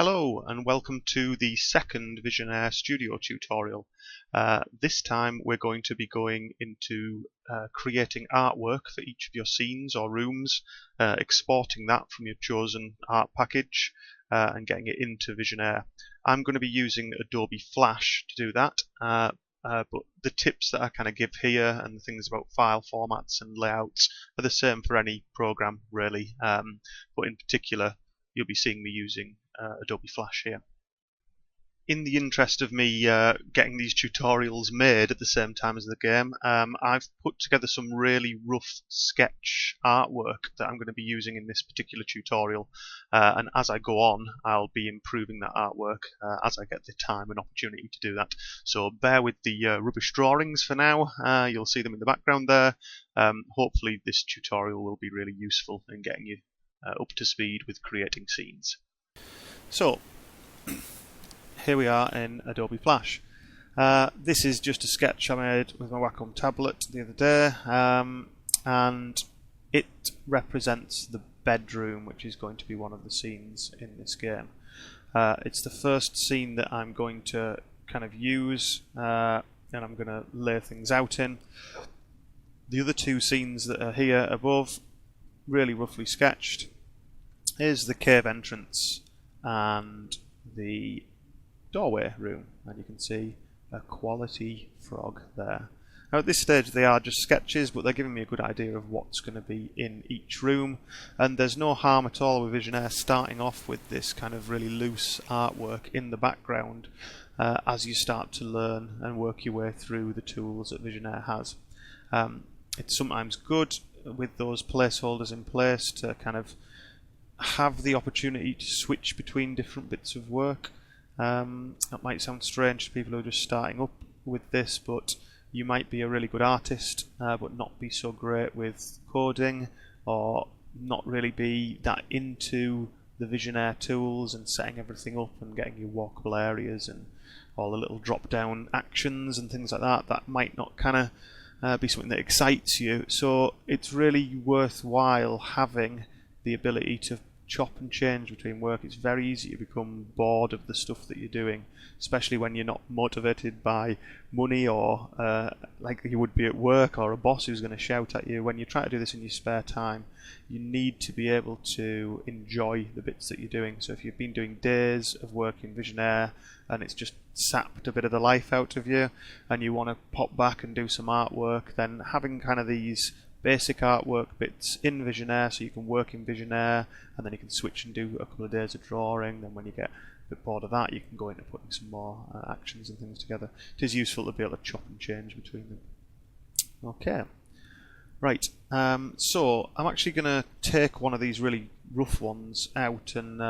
Hello and welcome to the second Visionaire Studio tutorial. This time we're going to be going into creating artwork for each of your scenes or rooms, exporting that from your chosen art package and getting it into Visionaire. I'm going to be using Adobe Flash to do that, but the tips that I kind of give here and the things about file formats and layouts are the same for any program really, but in particular you'll be seeing me using Adobe Flash here. In the interest of me getting these tutorials made at the same time as the game, I've put together some really rough sketch artwork that I'm going to be using in this particular tutorial, and as I go on I'll be improving that artwork as I get the time and opportunity to do that. So bear with the rubbish drawings for now. You'll see them in the background there. Hopefully this tutorial will be really useful in getting you up to speed with creating scenes. So, here we are in Adobe Flash. This is just a sketch I made with my Wacom tablet the other day, and it represents the bedroom, which is going to be one of the scenes in this game. It's the first scene that I'm going to kind of use, and I'm going to lay things out in. The other two scenes that are here above, really roughly sketched. Here's the cave entrance and the doorway room, and you can see a quality frog there. Now at this stage they are just sketches, but they're giving me a good idea of what's going to be in each room, and there's no harm at all with Visionaire starting off with this kind of really loose artwork in the background as you start to learn and work your way through the tools that Visionaire has. It's sometimes good with those placeholders in place to kind of have the opportunity to switch between different bits of work. That might sound strange to people who are just starting up with this, but you might be a really good artist but not be so great with coding, or not really be that into the Visionaire tools and setting everything up and getting your walkable areas and all the little drop down actions and things like that. That might not kind of be something that excites you, so it's really worthwhile having the ability to chop and change between work. It's very easy to become bored of the stuff that you're doing, especially when you're not motivated by money or like you would be at work, or a boss who's going to shout at you. When you try to do this in your spare time, you need to be able to enjoy the bits that you're doing. So if you've been doing days of work in Visionaire and it's just sapped a bit of the life out of you and you want to pop back and do some artwork, then having kind of these basic artwork bits in Visionaire, so you can work in Visionaire and then you can switch and do a couple of days of drawing. Then when you get a bit bored of that, you can go into putting some more actions and things together. It is useful to be able to chop and change between them. Okay, right, so I'm actually going to take one of these really rough ones out and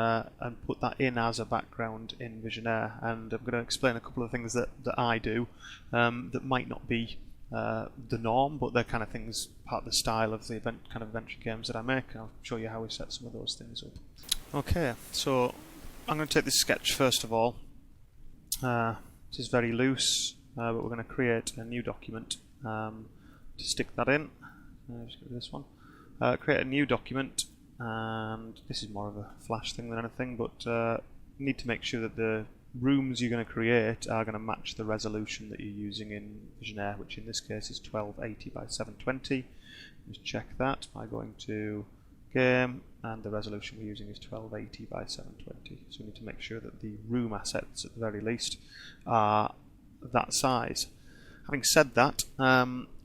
put that in as a background in Visionaire, and I'm going to explain a couple of things that I do that might not be the norm, but they're kind of things, part of the style of the kind of adventure games that I make. I'll show you how we set some of those things up. Okay, so I'm going to take this sketch first of all. It is very loose, but we're going to create a new document to stick that in. Just go to this one. Create a new document, and this is more of a Flash thing than anything, but you need to make sure that the rooms you're going to create are going to match the resolution that you're using in Visionaire, which in this case is 1280 by 720. Just check that by going to Game, and the resolution we're using is 1280 by 720. So we need to make sure that the room assets at the very least are that size. Having said that,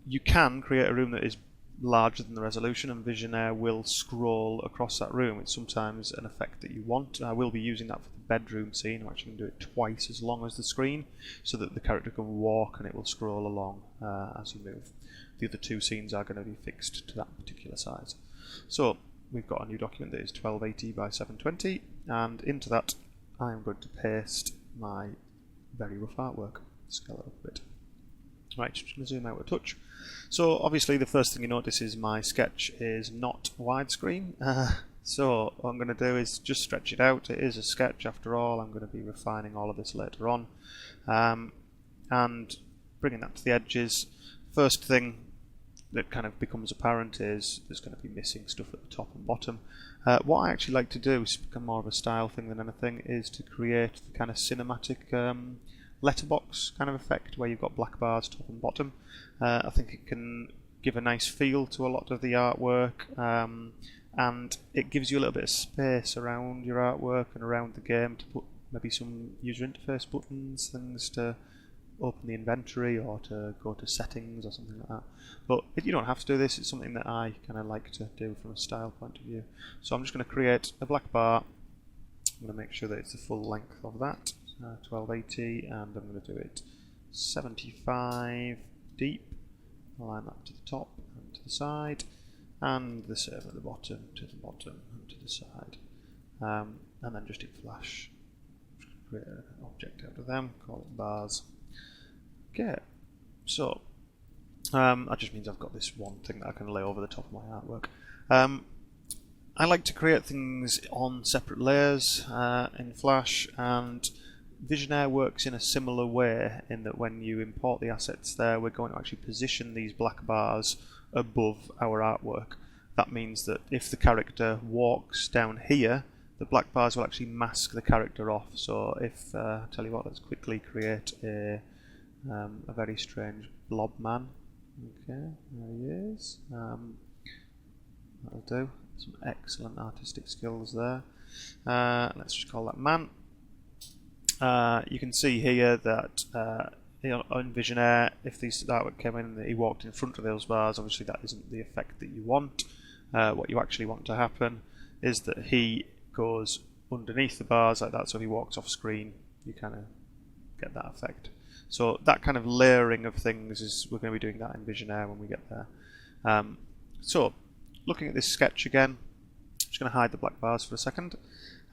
you can create a room that is larger than the resolution, and Visionaire will scroll across that room. It's sometimes an effect that you want. I will be using that for the bedroom scene. I'm actually going to do it twice as long as the screen, so that the character can walk and it will scroll along as you move. The other two scenes are going to be fixed to that particular size. So we've got a new document that is 1280 by 720, and into that I am going to paste my very rough artwork. Scale it up a bit. Right, just going to zoom out a touch. So obviously the first thing you notice is my sketch is not widescreen. So what I'm going to do is just stretch it out. It is a sketch after all. I'm going to be refining all of this later on, and bringing that to the edges. First thing that kind of becomes apparent is there's going to be missing stuff at the top and bottom. What I actually like to do, is become more of a style thing than anything, is to create the kind of cinematic letterbox kind of effect where you've got black bars top and bottom. I think it can give a nice feel to a lot of the artwork, and it gives you a little bit of space around your artwork and around the game to put maybe some user interface buttons, things to open the inventory or to go to settings or something like that. But you don't have to do this, it's something that I kind of like to do from a style point of view. So I'm just going to create a black bar. I'm going to make sure that it's the full length of that, 1280, and I'm going to do it 75 deep. Align that to the top and to the side, and the same at the bottom, to the bottom and to the side. And then just in Flash, create an object out of them, call it bars. Okay, so that just means I've got this one thing that I can lay over the top of my artwork. I like to create things on separate layers in Flash, and Visionaire works in a similar way in that when you import the assets there, we're going to actually position these black bars above our artwork. That means that if the character walks down here, the black bars will actually mask the character off. So if, tell you what, let's quickly create a very strange blob man. Okay, there he is. That'll do. Some excellent artistic skills there. Let's just call that man. You can see here that on Visionaire, if this artwork came in and he walked in front of those bars, obviously that isn't the effect that you want. What you actually want to happen is that he goes underneath the bars like that, so if he walks off screen, you kind of get that effect. So that kind of layering of things is, we're going to be doing that in Visionaire when we get there. So looking at this sketch again, I'm just going to hide the black bars for a second.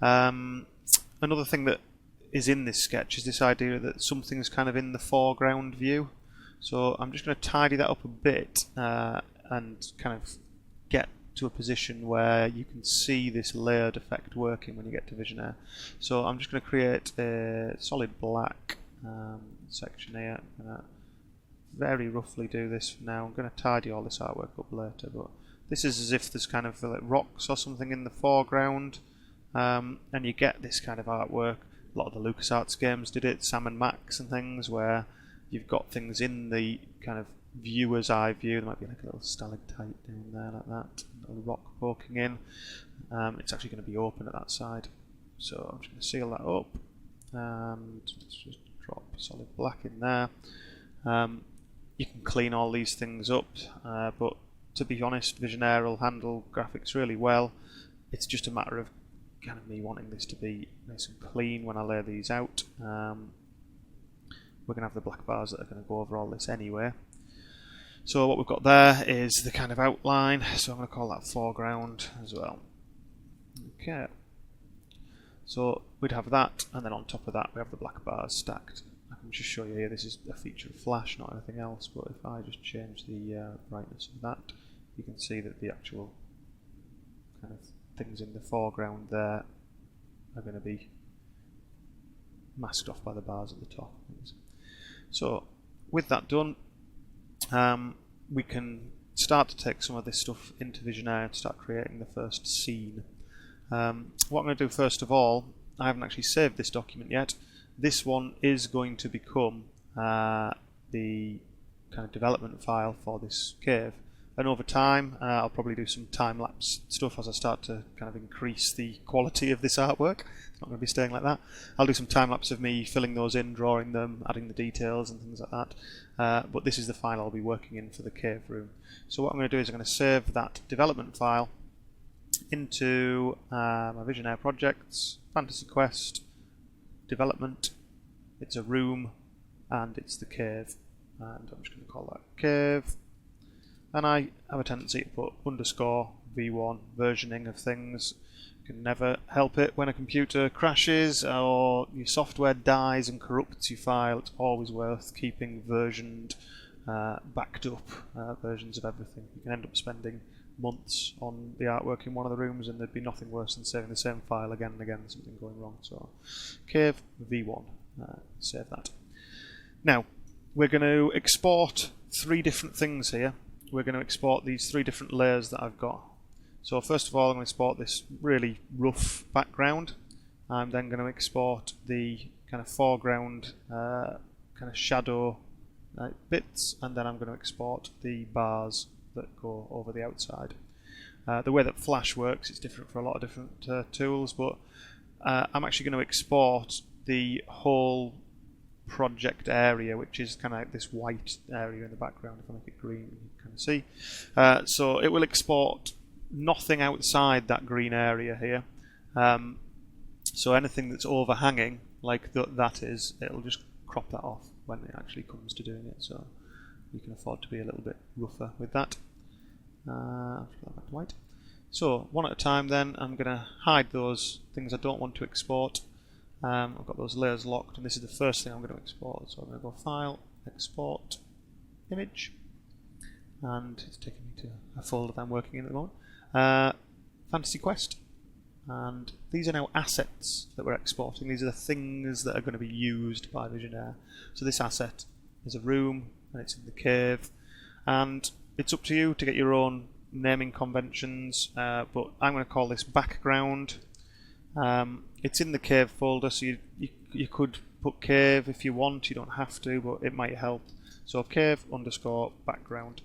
Another thing that is in this sketch is this idea that something's kind of in the foreground view. So I'm just going to tidy that up a bit and kind of get to a position where you can see this layered effect working when you get to Visionaire. So I'm just going to create a solid black section here. I'm going to very roughly do this for now. I'm going to tidy all this artwork up later, but this is as if there's kind of like rocks or something in the foreground, and you get this kind of artwork. A lot of the LucasArts games did it, Sam & Max and things, where you've got things in the kind of viewer's eye view. There might be like a little stalactite down there like that, a little rock poking in. It's actually going to be open at that side. So I'm just going to seal that up, and let's just drop solid black in there. You can clean all these things up, but to be honest, Visionaire will handle graphics really well. It's just a matter of kind of me wanting this to be nice and clean when I lay these out. We're going to have the black bars that are going to go over all this anyway. So what we've got there is the kind of outline, so I'm going to call that foreground as well. Okay, so we'd have that, and then on top of that we have the black bars stacked. I can just show you here, this is a feature of Flash, not anything else, but if I just change the brightness of that, you can see that the actual kind of things in the foreground there are going to be masked off by the bars at the top. So with that done, we can start to take some of this stuff into Visionaire and start creating the first scene. What I'm going to do first of all, I haven't actually saved this document yet. This one is going to become the kind of development file for this cave. And over time, I'll probably do some time-lapse stuff as I start to kind of increase the quality of this artwork. It's not going to be staying like that. I'll do some time-lapse of me filling those in, drawing them, adding the details and things like that. But this is the file I'll be working in for the cave room. So what I'm going to do is I'm going to save that development file into my Visionaire projects, Fantasy Quest, development. It's a room, and it's the cave. And I'm just going to call that cave. And I have a tendency to put underscore v1 versioning of things. You can never help it when a computer crashes or your software dies and corrupts your file. It's always worth keeping versioned, backed up versions of everything. You can end up spending months on the artwork in one of the rooms, and there'd be nothing worse than saving the same file again and again, something going wrong. So cave v1, save that. Now we're going to export three different things here. we're going to export these 3 different layers that I've got. So first of all, I'm going to export this really rough background. I'm then going to export the kind of foreground kind of shadow bits, and then I'm going to export the bars that go over the outside. The way that Flash works, it's different for a lot of different tools, but I'm actually going to export the whole project area, which is kind of like this white area in the background. If I make it green, you can kind of see. So it will export nothing outside that green area here. So anything that's overhanging, like that is, it'll just crop that off when it actually comes to doing it. So you can afford to be a little bit rougher with that. I'll put that back to white. So one at a time then, I'm going to hide those things I don't want to export. I've got those layers locked, and this is the first thing I'm going to export. So I'm going to go File, Export, Image, and it's taking me to a folder that I'm working in at the moment. Fantasy Quest, and these are now assets that we're exporting. These are the things that are going to be used by Visionaire. So this asset is a room, and it's in the cave, and it's up to you to get your own naming conventions, but I'm going to call this background. It's in the cave folder, so you could put cave if you want. You don't have to, but it might help. So cave _ background.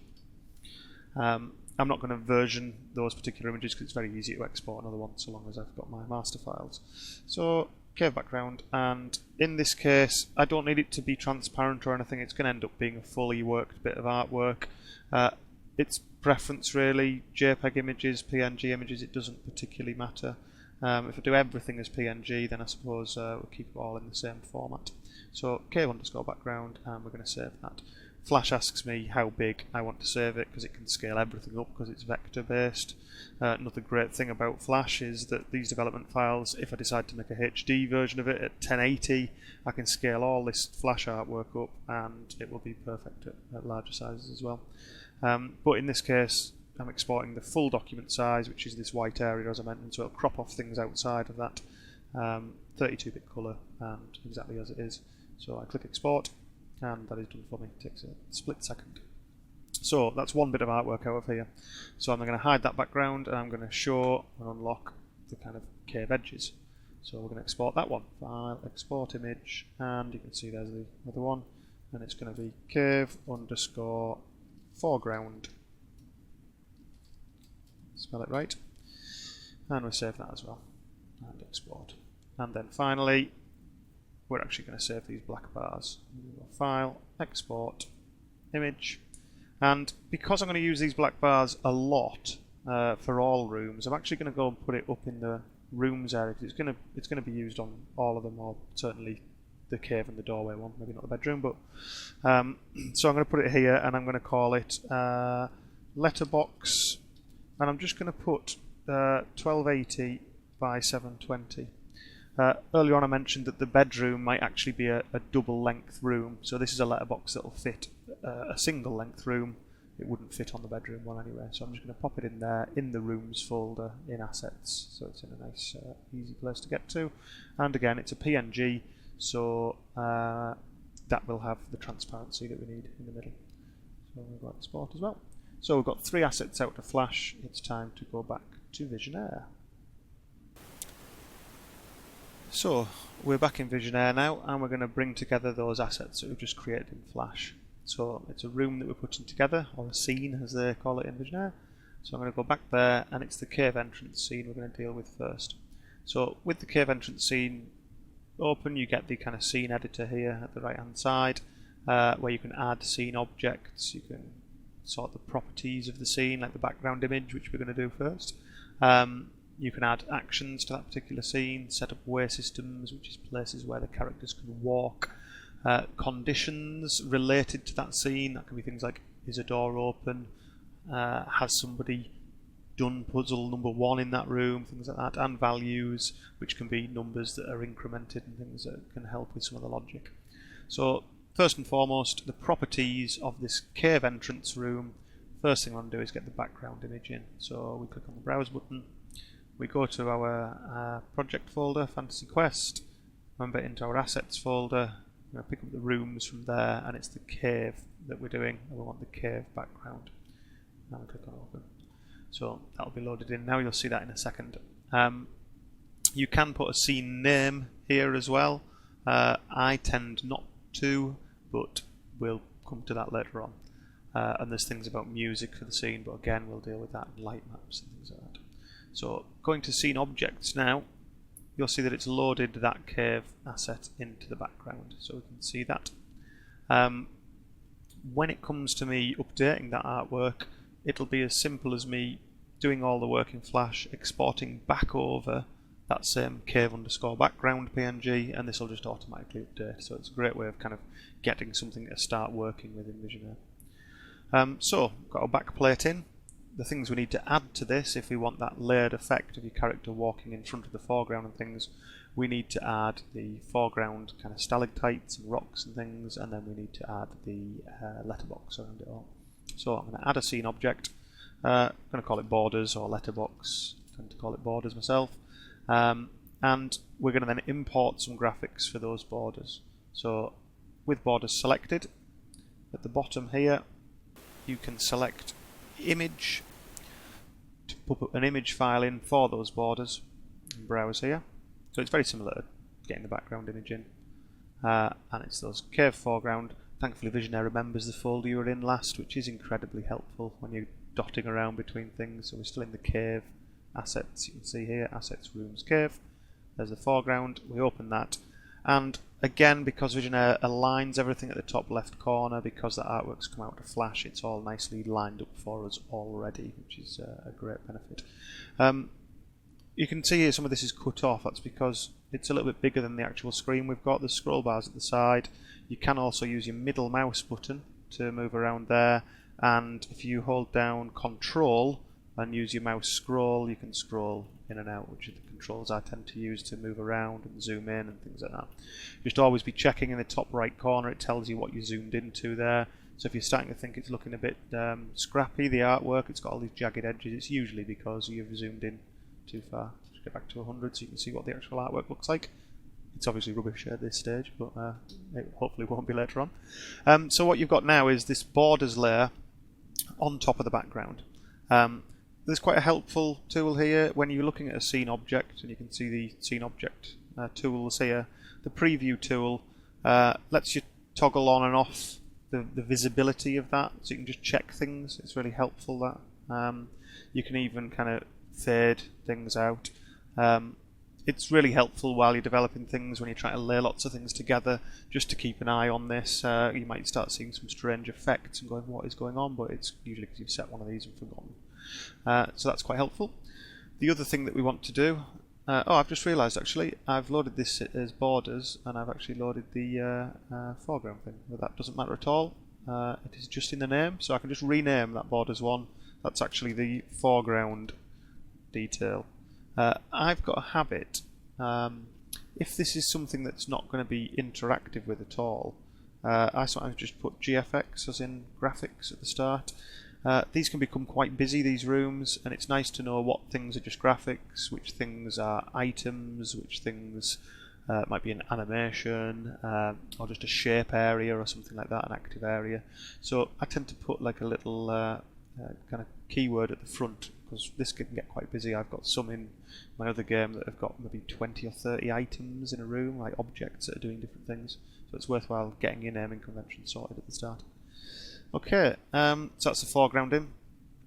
I'm not going to version those particular images because it's very easy to export another one so long as I've got my master files. So cave background, and in this case I don't need it to be transparent or anything. It's going to end up being a fully worked bit of artwork. It's preference really, JPEG images, PNG images, it doesn't particularly matter. If I do everything as PNG, then I suppose we'll keep it all in the same format. So cave _ background, and we're going to save that. Flash asks me how big I want to save it because it can scale everything up because it's vector based. Another great thing about Flash is that these development files, if I decide to make a HD version of it at 1080, I can scale all this Flash artwork up and it will be perfect at larger sizes as well. But in this case, I'm exporting the full document size, which is this white area as I mentioned, so it'll crop off things outside of that. 32-bit colour and exactly as it is. So I click export, and that is done for me. It takes a split second. So that's one bit of artwork out of here. So I'm going to hide that background, and I'm going to show and unlock the kind of cave edges. So we're going to export that one. File, Export Image, and you can see there's the other one, and it's going to be cave _ foreground. Spell it right. And we save that as well. And export. And then finally, we're actually going to save these black bars. File, Export, Image. And because I'm going to use these black bars a lot for all rooms, I'm actually going to go and put it up in the rooms area because it's going to be used on all of them, or certainly the cave and the doorway one, maybe not the bedroom, but so I'm going to put it here, and I'm going to call it letterbox, and I'm just going to put 1280 by 720. Earlier on I mentioned that the bedroom might actually be a double length room, so this is a letterbox that will fit a single length room. It wouldn't fit on the bedroom one anyway, so I'm just going to pop it in there in the rooms folder in assets, so it's in a nice easy place to get to. And again, it's a PNG, so that will have the transparency that we need in the middle. So we've got export as well. So we've got 3 assets out to Flash. It's time to go back to Visionaire. So we're back in Visionaire now, and we're going to bring together those assets that we've just created in Flash. So it's a room that we're putting together, or a scene as they call it in Visionaire. So I'm going to go back there, and it's the cave entrance scene we're going to deal with first. So with the cave entrance scene open, you get the kind of scene editor here at the right hand side, where you can add scene objects. You can sort the properties of the scene, like the background image, which we're going to do first. You can add actions to that particular scene, set up way systems, which is places where the characters can walk, conditions related to that scene. That can be things like, is a door open, has somebody done puzzle number 1 in that room, things like that, and values, which can be numbers that are incremented and things that can help with some of the logic. So first and foremost, the properties of this cave entrance room. First thing I want to do is get the background image in. So we click on the browse button, we go to our project folder, Fantasy Quest, remember into our assets folder, we're going to pick up the rooms from there, and it's the cave that we're doing, and we want the cave background. Now click on open. So that'll be loaded in. Now you'll see that in a second. You can put a scene name here as well. I tend not to, but we'll come to that later on. And there's things about music for the scene, but again we'll deal with that in light maps and things like that. So going to scene objects now, you'll see that it's loaded that cave asset into the background, so we can see that. When it comes to me updating that artwork, it'll be as simple as me doing all the work in Flash, exporting back over that same cave_background PNG, and this will just automatically update. So it's a great way of kind of getting something to start working with in Visionaire. So, got our backplate in. The things we need to add to this, if we want that layered effect of your character walking in front of the foreground and things, we need to add the foreground kind of stalactites and rocks and things, and then we need to add the letterbox around it all. So I'm going to add a scene object. I'm going to call it borders or letterbox. I tend to call it borders myself. And we're going to then import some graphics for those borders. So with borders selected, at the bottom here, you can select image to put an image file in for those borders and browse here. So it's very similar to getting the background image in. And it's those cave foreground. Thankfully Visionaire remembers the folder you were in last, which is incredibly helpful when you're dotting around between things. So we're still in the cave assets. You can see here, assets, rooms, cave. There's the foreground. We open that. And again, because Visionaire aligns everything at the top left corner, because that artwork's come out to Flash, it's all nicely lined up for us already, which is a great benefit. You can see here some of this is cut off. That's because it's a little bit bigger than the actual screen we've got. There's scroll bars at the side. You can also use your middle mouse button to move around there, and if you hold down Control and use your mouse scroll, you can scroll in and out, which are the controls I tend to use to move around and zoom in and things like that. Just always be checking in the top right corner. It tells you what you zoomed into there. So if you're starting to think it's looking a bit scrappy, the artwork, it's got all these jagged edges, it's usually because you've zoomed in too far. Just get back to 100 so you can see what the actual artwork looks like. It's obviously rubbish at this stage, but it hopefully won't be later on. So what you've got now is this borders layer on top of the background. There's quite a helpful tool here when you're looking at a scene object, and you can see the scene object tools here. The preview tool lets you toggle on and off the visibility of that, so you can just check things. It's really helpful, that. You can even kind of fade things out. It's really helpful while you're developing things, when you're trying to lay lots of things together, just to keep an eye on this. You might start seeing some strange effects and going, what is going on? But it's usually because you've set one of these and forgotten. So that's quite helpful. The other thing that we want to do, I've just realised actually, I've loaded this as borders, and I've actually loaded the foreground thing. But that doesn't matter at all. It is just in the name, so I can just rename that borders one. That's actually the foreground detail. I've got a habit, if this is something that's not going to be interactive with at all, I sometimes just put GFX, as in graphics, at the start. These can become quite busy, these rooms, and it's nice to know what things are just graphics, which things are items, which things might be an animation, or just a shape area or something like that, an active area. So I tend to put like a little kind of keyword at the front, because this can get quite busy. I've got some in my other game that have got maybe 20 or 30 items in a room, like objects that are doing different things. So it's worthwhile getting your naming convention sorted at the start. Okay, so that's the foreground in.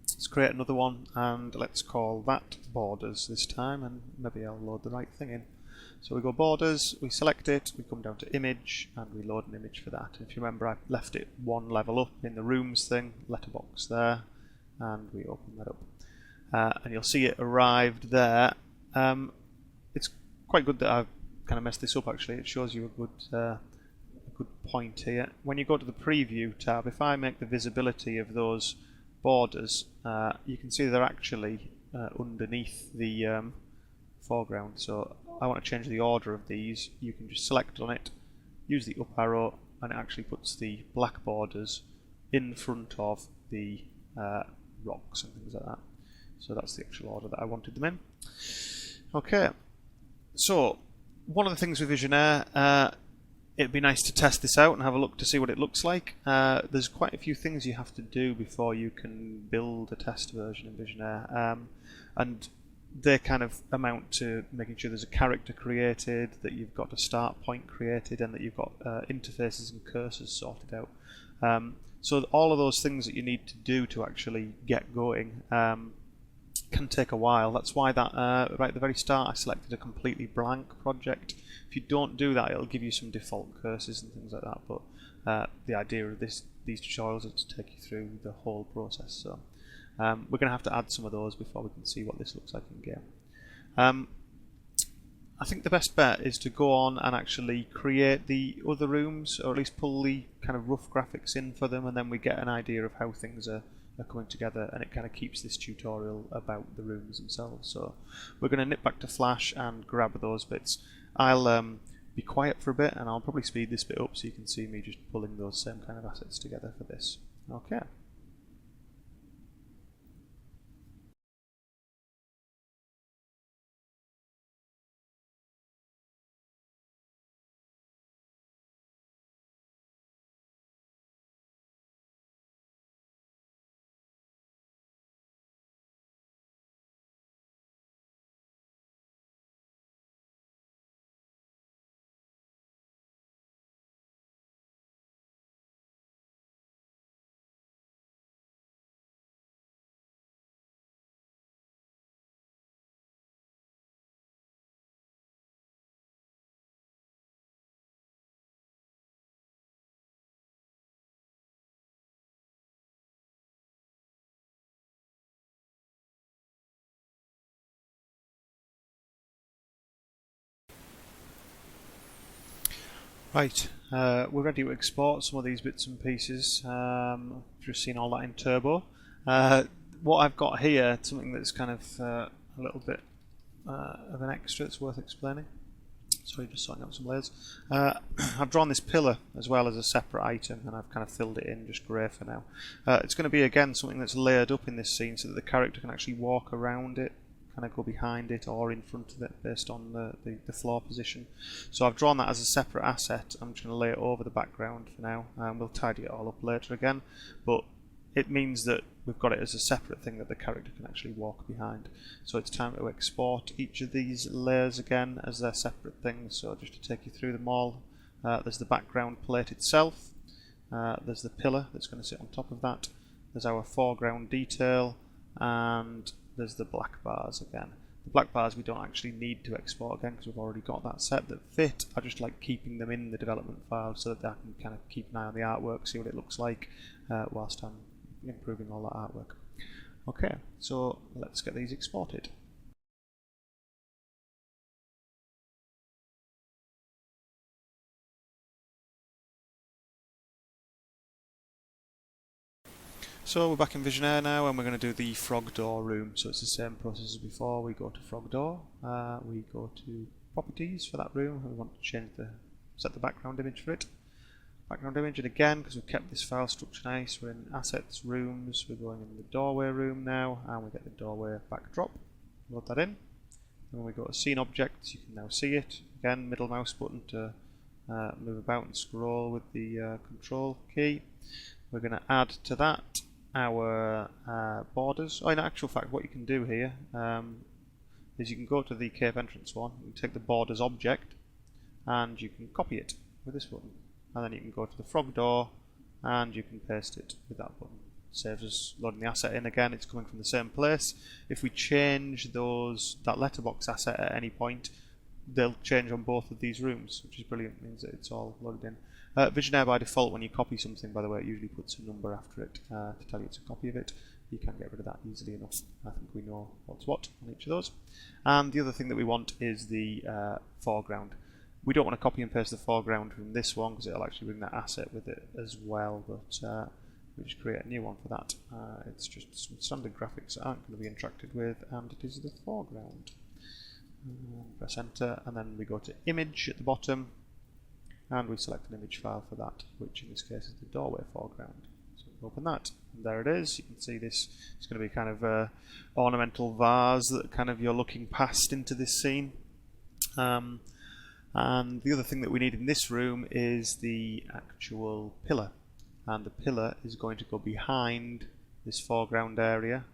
Let's create another one, and let's call that borders this time, and maybe I'll load the right thing in. So we go borders, we select it, we come down to image, and we load an image for that. If you remember, I left it one level up in the rooms thing, letterbox there, and we open that up. And you'll see it arrived there. It's quite good that I've kind of messed this up actually. It shows you a good point here. When you go to the preview tab, if I make the visibility of those borders, you can see they're actually underneath the foreground. So I want to change the order of these. You can just select on it, use the up arrow, and it actually puts the black borders in front of the rocks and things like that. So that's the actual order that I wanted them in. Okay, so one of the things with Visionaire, it'd be nice to test this out and have a look to see what it looks like. There's quite a few things you have to do before you can build a test version in Visionaire, and they kind of amount to making sure there's a character created, that you've got a start point created, and that you've got interfaces and cursors sorted out. So all of those things that you need to do to actually get going can take a while. That's why that right at the very start I selected a completely blank project. If you don't do that, it'll give you some default curses and things like that, but the idea of these tutorials is to take you through the whole process. So we're going to have to add some of those before we can see what this looks like in game. I think the best bet is to go on and actually create the other rooms, or at least pull the kind of rough graphics in for them, and then we get an idea of how things are coming together, and it kind of keeps this tutorial about the rooms themselves. So we're going to nip back to Flash and grab those bits. I'll be quiet for a bit, and I'll probably speed this bit up so you can see me just pulling those same kind of assets together for this. Okay. Right, we're ready to export some of these bits and pieces. Just seen all that in Turbo. What I've got here, something that's kind of a little bit of an extra that's worth explaining. Sorry, just sorting out some layers. I've drawn this pillar as well as a separate item, and I've kind of filled it in just grey for now. It's going to be again something that's layered up in this scene so that the character can actually walk around it, kind of go behind it or in front of it based on the floor position. So I've drawn that as a separate asset. I'm just going to lay it over the background for now, and we'll tidy it all up later again, but it means that we've got it as a separate thing that the character can actually walk behind. So it's time to export each of these layers again as their separate things. So just to take you through them all, there's the background plate itself, there's the pillar that's going to sit on top of that, there's our foreground detail, and there's the black bars again. The black bars we don't actually need to export again because we've already got that set that fit. I just like keeping them in the development file so that I can kind of keep an eye on the artwork, see what it looks like whilst I'm improving all that artwork. Okay, so let's get these exported. So we're back in Visionaire now, and we're going to do the frog door room. So it's the same process as before. We go to frog door, we go to properties for that room, and we want to set the background image for it. Background image, and again, because we've kept this file structure nice, we're in assets, rooms, we're going in the doorway room now, and we get the doorway backdrop. Load that in. And when we go to scene objects, you can now see it. Again, middle mouse button to move about and scroll with the control key. We're going to add to that our borders. Oh, in actual fact, what you can do here is you can go to the cave entrance one, and take the borders object, and you can copy it with this button. And then you can go to the frog door and you can paste it with that button. Saves us loading the asset in again, it's coming from the same place. If we change that letterbox asset at any point, they'll change on both of these rooms, which is brilliant. It means that it's all loaded in. Visionaire by default, when you copy something, by the way, it usually puts a number after it to tell you it's a copy of it. You can get rid of that easily enough. I think we know what's what on each of those. And the other thing that we want is the foreground. We don't want to copy and paste the foreground from this one because it'll actually bring that asset with it as well, but we just create a new one for that. It's just some standard graphics that aren't going to be interacted with, and it is the foreground. Press enter, and then we go to image at the bottom, and we select an image file for that, which in this case is the doorway foreground. So open that, and there it is. You can see this. It's going to be kind of a ornamental vase that kind of you're looking past into this scene. And the other thing that we need in this room is the actual pillar, and the pillar is going to go behind this foreground area,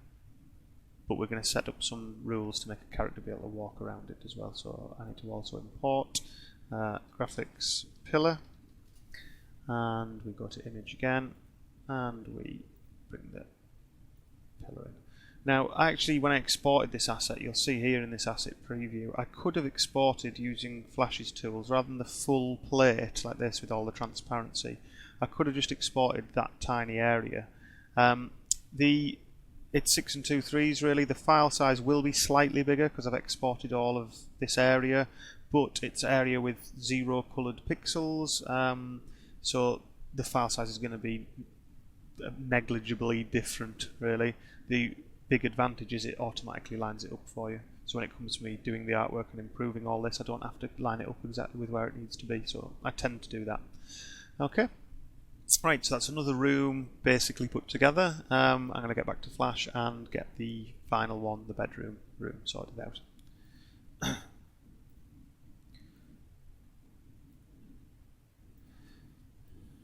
but we're going to set up some rules to make a character be able to walk around it as well. So I need to also import graphics pillar, and we go to image again, and we bring the pillar in. Now, actually, when I exported this asset, you'll see here in this asset preview, I could have exported using Flash's tools rather than the full plate like this with all the transparency. I could have just exported that tiny area. It's 6 2/3 really. The file size will be slightly bigger because I've exported all of this area, but it's area with 0 coloured pixels, so the file size is going to be negligibly different really. The big advantage is it automatically lines it up for you, so when it comes to me doing the artwork and improving all this, I don't have to line it up exactly with where it needs to be, so I tend to do that. Okay, right, so that's another room basically put together. I'm going to get back to Flash and get the final one, the bedroom room, sorted out.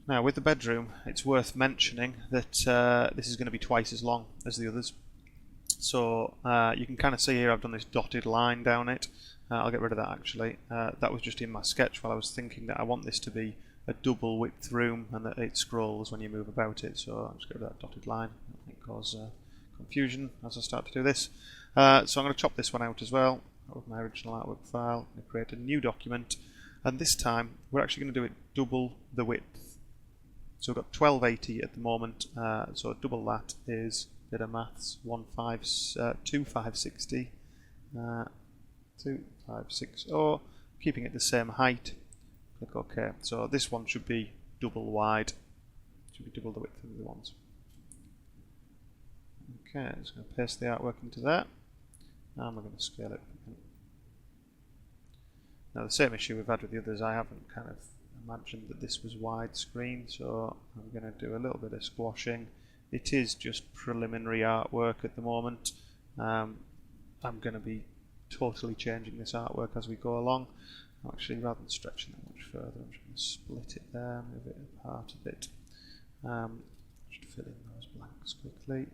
Now with the bedroom, it's worth mentioning that this is going to be twice as long as the others. So you can kind of see here I've done this dotted line down it. I'll get rid of that actually. That was just in my sketch while I was thinking that I want this to be a double width room and that it scrolls when you move about it. So I'll just get rid of that dotted line. I think it causes confusion as I start to do this. So I'm going to chop this one out as well. Out of my original artwork file. I'm going to create a new document, and this time we're actually going to do it double the width. So we've got 1280 at the moment, so double that is, bit of maths, 2560, 2560, keeping it the same height. Click OK. So this one should be double wide, should be double the width of the other ones. Okay, I'm just going to paste the artwork into there, and we're going to scale it. Now the same issue we've had with the others, I haven't kind of imagined that this was widescreen, so I'm going to do a little bit of squashing. It is just preliminary artwork at the moment. I'm going to be totally changing this artwork as we go along. Actually, rather than stretching it much further, I'm just going to split it there, move it apart a bit. Just fill in those blanks quickly.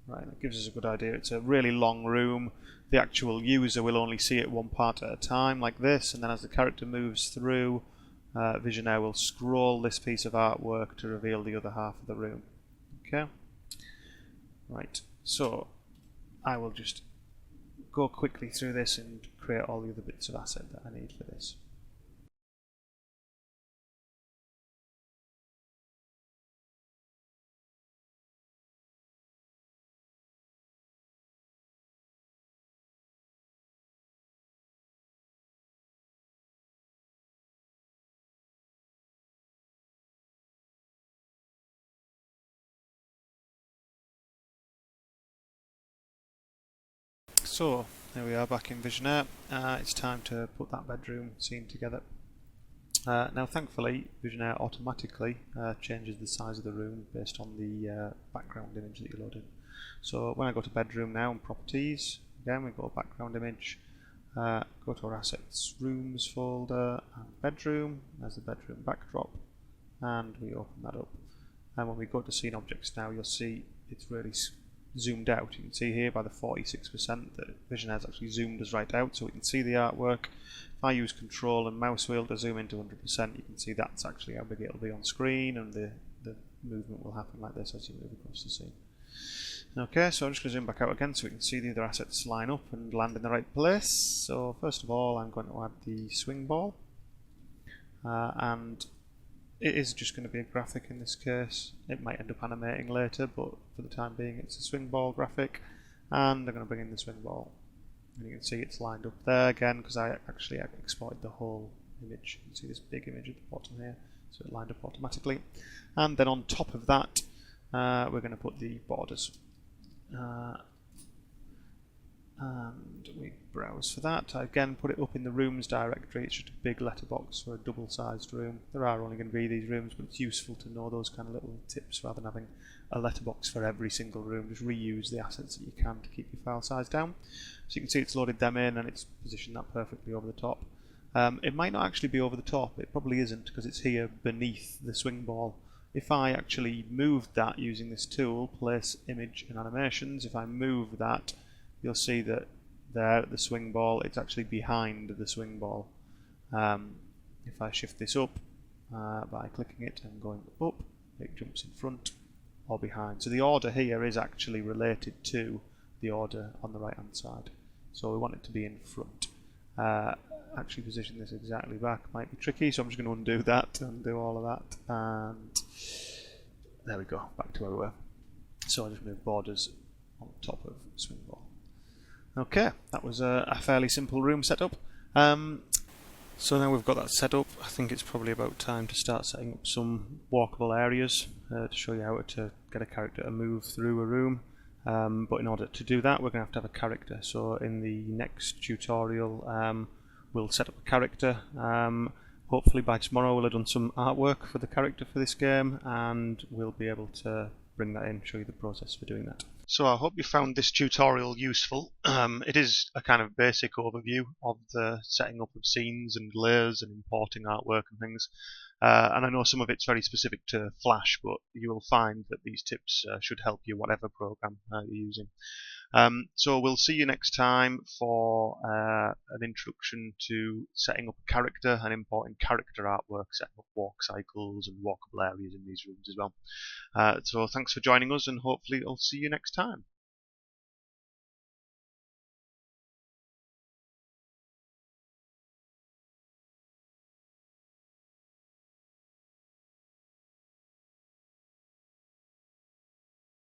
Right, that gives us a good idea. It's a really long room. The actual user will only see it one part at a time, like this, and then as the character moves through, Visionaire will scroll this piece of artwork to reveal the other half of the room. Okay? Right, so I will just go quickly through this and create all the other bits of asset that I need for this. So, there we are back in Visionaire. It's time to put that bedroom scene together. Now thankfully Visionaire automatically changes the size of the room based on the background image that you load in. So when I go to bedroom now and properties, again we go background image, go to our assets, rooms folder, and bedroom, there's the bedroom backdrop, and we open that up. And when we go to scene objects now, you'll see it's really zoomed out. You can see here by the 46% that Visionaire's actually zoomed us right out, so we can see the artwork. If I use control and mouse wheel to zoom into 100%, you can see that's actually how big it'll be on screen, and the movement will happen like this as you move across the scene. Okay, so I'm just going to zoom back out again so we can see the other assets line up and land in the right place. So first of all, I'm going to add the swing ball, and it is just going to be a graphic in this case. It might end up animating later, but for the time being it's a swing ball graphic, and I'm going to bring in the swing ball. And you can see it's lined up there again because I actually exported the whole image. You can see this big image at the bottom here, so it lined up automatically. And then on top of that, we're going to put the borders. And we browse for that. I again put it up in the rooms directory. It's just a big letterbox for a double-sized room. There are only going to be these rooms, but it's useful to know those kind of little tips rather than having a letterbox for every single room. Just reuse the assets that you can to keep your file size down. So you can see it's loaded them in and it's positioned that perfectly over the top. It might not actually be over the top. It probably isn't because it's here beneath the swing ball. If I actually moved that using this tool, place image and animations, if I move that, you'll see that there at the swing ball, it's actually behind the swing ball. If I shift this up by clicking it and going up, it jumps in front or behind. So the order here is actually related to the order on the right hand side. So we want it to be in front. Actually position this exactly back might be tricky, so I'm just going to undo that and do all of that, and there we go, back to where we were. So I just move borders on top of swing ball. Okay, that was a fairly simple room setup. So now we've got that set up, I think it's probably about time to start setting up some walkable areas to show you how to get a character to move through a room. But in order to do that, we're going to have a character. So in the next tutorial, we'll set up a character. Hopefully by tomorrow we'll have done some artwork for the character for this game, and we'll be able to bring that in, show you the process for doing that. So I hope you found this tutorial useful. It is a kind of basic overview of the setting up of scenes and layers and importing artwork and things. And I know some of it's very specific to Flash, but you will find that these tips should help you whatever program you're using. So we'll see you next time for an introduction to setting up a character and importing character artwork, setting up walk cycles and walkable areas in these rooms as well. So thanks for joining us, and hopefully I'll see you next time.